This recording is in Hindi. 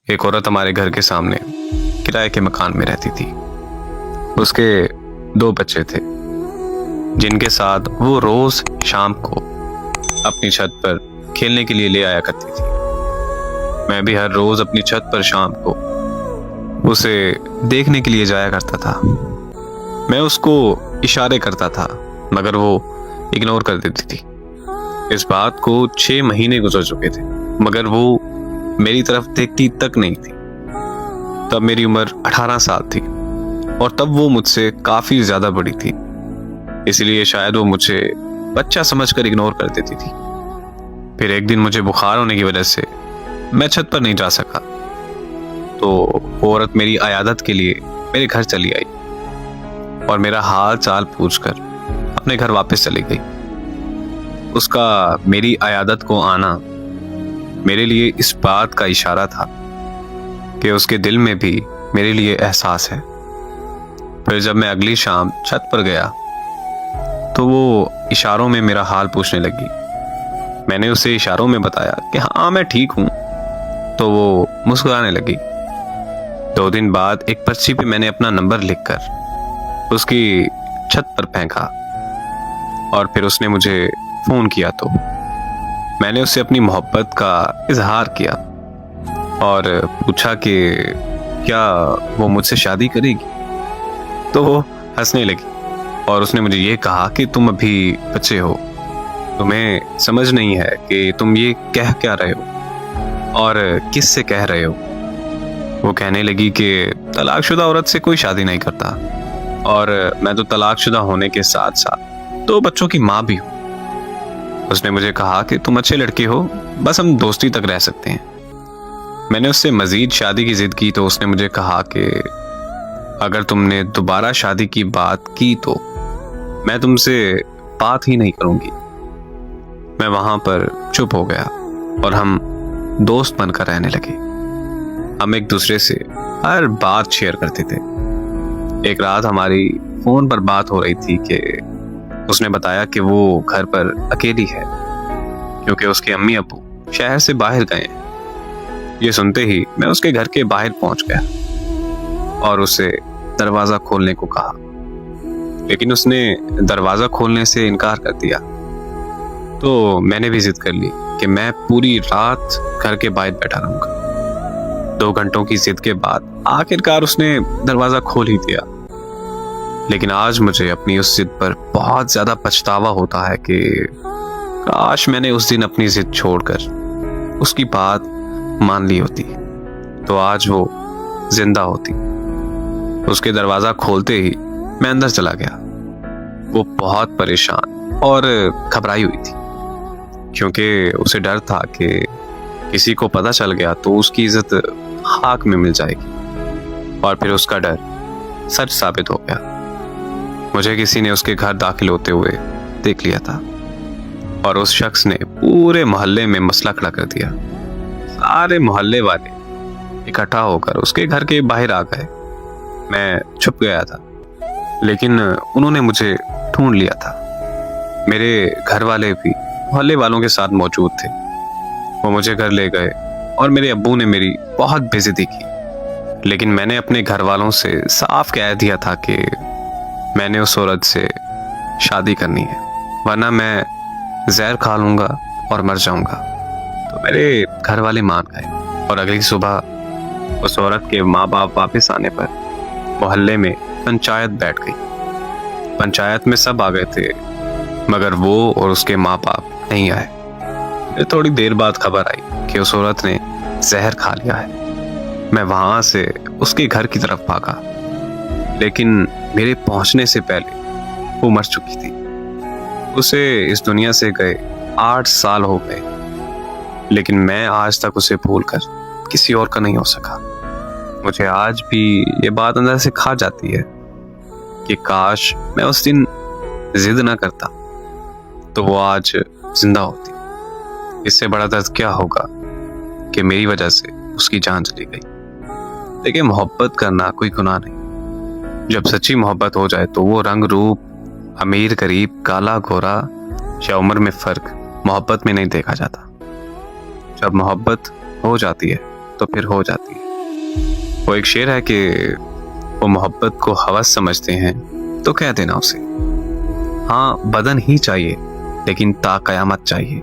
एक औरत हमारे घर के सामने किराए के मकान में रहती थी। उसके 2 बच्चे थे जिनके साथ वो रोज शाम को अपनी छत पर खेलने के लिए ले आया करती थी। मैं भी हर रोज अपनी छत पर शाम को उसे देखने के लिए जाया करता था। मैं उसको इशारे करता था मगर वो इग्नोर कर देती थी। इस बात को 6 महीने गुजर चुके थे मगर वो मेरी तरफ देखती तक नहीं थी। तब मेरी उम्र 18 साल थी और तब वो मुझसे काफी ज्यादा बड़ी थी, इसलिए शायद वो मुझे बच्चा समझकर इग्नोर कर देती थी। फिर एक दिन मुझे बुखार होने की वजह से मैं छत पर नहीं जा सका, तो वो औरत मेरी अयादत के लिए मेरे घर चली आई और मेरा हाल चाल पूछकर अपने घर वापस चली गई। उसका मेरी अयादत को आना मेरे लिए इस बात का इशारा था कि उसके दिल में भी मेरे लिए एहसास है। फिर जब मैं अगली शाम छत पर गया तो वो इशारों में मेरा हाल पूछने लगी। मैंने उसे इशारों में बताया कि हाँ मैं ठीक हूं, तो वो मुस्कुराने लगी। 2 दिन बाद एक पर्ची पे मैंने अपना नंबर लिखकर उसकी छत पर फेंका और फिर उसने मुझे फोन किया तो मैंने उससे अपनी मोहब्बत का इजहार किया और पूछा कि क्या वो मुझसे शादी करेगी। तो वो हंसने लगी और उसने मुझे ये कहा कि तुम अभी बच्चे हो, तुम्हें समझ नहीं है कि तुम ये कह क्या रहे हो और किस से कह रहे हो। वो कहने लगी कि तलाकशुदा औरत से कोई शादी नहीं करता और मैं तो तलाकशुदा होने के साथ साथ 2 बच्चों की माँ भी हूँ। उसने मुझे कहा कि तुम अच्छे लड़के हो, बस हम दोस्ती तक रह सकते हैं। मैंने उससे मजीद शादी की जिद की तो उसने मुझे कहा कि अगर तुमने दोबारा शादी की बात की तो मैं तुमसे बात ही नहीं करूंगी। मैं वहां पर चुप हो गया और हम दोस्त बनकर रहने लगे। हम एक दूसरे से हर बात शेयर करते थे। एक रात हमारी फोन पर बात हो रही थी कि उसने बताया कि वो घर पर अकेली है क्योंकि उसके अम्मी अब्बू शहर से बाहर गए हैं। ये सुनते ही मैं उसके घर के बाहर पहुंच गया और उसे दरवाजा खोलने को कहा, लेकिन उसने दरवाजा खोलने से इनकार कर दिया। तो मैंने भी जिद कर ली कि मैं पूरी रात घर के बाहर बैठा रहूंगा। 2 घंटों की जिद के बाद आखिरकार उसने दरवाजा खोल ही दिया। लेकिन आज मुझे अपनी उस जिद पर बहुत ज्यादा पछतावा होता है कि काश मैंने उस दिन अपनी जिद छोड़कर उसकी बात मान ली होती तो आज वो जिंदा होती। उसके दरवाजा खोलते ही मैं अंदर चला गया। वो बहुत परेशान और घबराई हुई थी क्योंकि उसे डर था कि किसी को पता चल गया तो उसकी इज्जत खाक में मिल जाएगी और फिर उसका डर सच साबित हो गया। मुझे किसी ने उसके घर दाखिल होते हुए देख लिया था और उस शख्स ने पूरे मोहल्ले में मसला खड़ा कर दिया। सारे मोहल्ले वाले इकट्ठा होकर उसके घर के बाहर आ गए। मैं छुप गया था लेकिन उन्होंने मुझे ढूंढ लिया था। मेरे घर वाले भी मोहल्ले वालों के साथ मौजूद थे। वो मुझे घर ले गए और मेरे अब्बू ने मेरी बहुत बेइज्जती की, लेकिन मैंने अपने घर वालों से साफ कह दिया था कि मैंने उस औरत से शादी करनी है वरना मैं जहर खा लूंगा और मर जाऊंगा। तो मेरे घर वाले मान गए और अगली सुबह उस औरत के माँ बाप वापस आने पर मोहल्ले में पंचायत बैठ गई। पंचायत में सब आ गए थे मगर वो और उसके माँ बाप नहीं आए। फिर थोड़ी देर बाद खबर आई कि उस औरत ने जहर खा लिया है। मैं वहां से उसके घर की तरफ भागा, लेकिन मेरे पहुंचने से पहले वो मर चुकी थी। उसे इस दुनिया से गए 8 साल हो गए, लेकिन मैं आज तक उसे भूलकर किसी और का नहीं हो सका। मुझे आज भी ये बात अंदर से खा जाती है कि काश मैं उस दिन जिद ना करता तो वो आज जिंदा होती। इससे बड़ा दर्द क्या होगा कि मेरी वजह से उसकी जान चली गई। देखिए, मोहब्बत करना कोई गुनाह नहीं। जब सच्ची मोहब्बत हो जाए तो वो रंग रूप, अमीर गरीब, काला गोरा या उम्र में फर्क मोहब्बत में नहीं देखा जाता। जब मोहब्बत हो जाती है तो फिर हो जाती है। वो एक शेर है कि वो मोहब्बत को हवस समझते हैं तो कह देना उसे, हाँ बदन ही चाहिए लेकिन ता कयामत चाहिए।